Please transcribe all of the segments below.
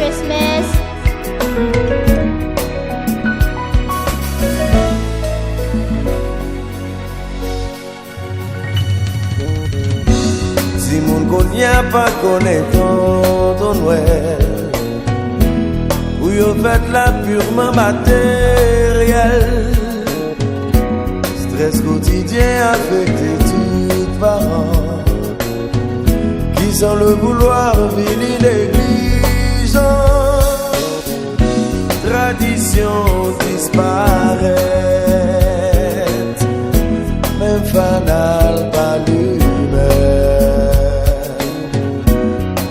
Christmas. Si moun konya pa koneton ton Noël, ou yo fait la purement matériel, stress quotidien affecté tout parents, qui sans le vouloir vini négligent, tradition disparaît, même fanal pas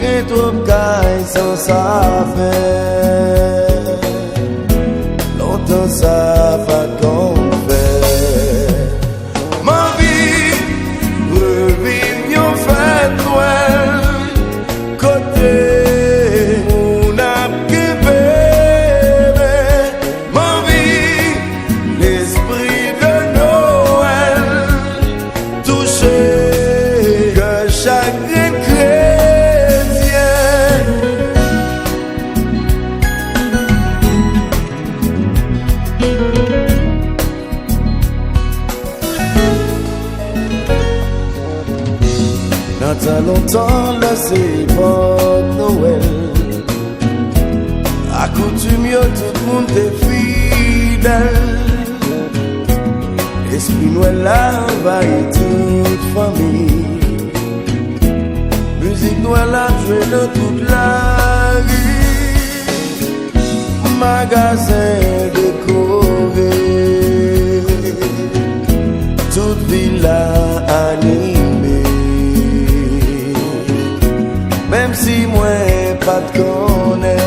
et trop caille sans savoir longtemps ça va qu'on fait ma vie revivre yon fête Noël côté mon ap bébé ma vie l'esprit de Noël touché que chaque dans longtemps là c'est pas Noël accoutume yo tout le monde est fidèle esprit Noël là envahit toute famille musique Noël là joué dans toute la rue magasin décoré toute ville là animée. Même si moi pas de connaître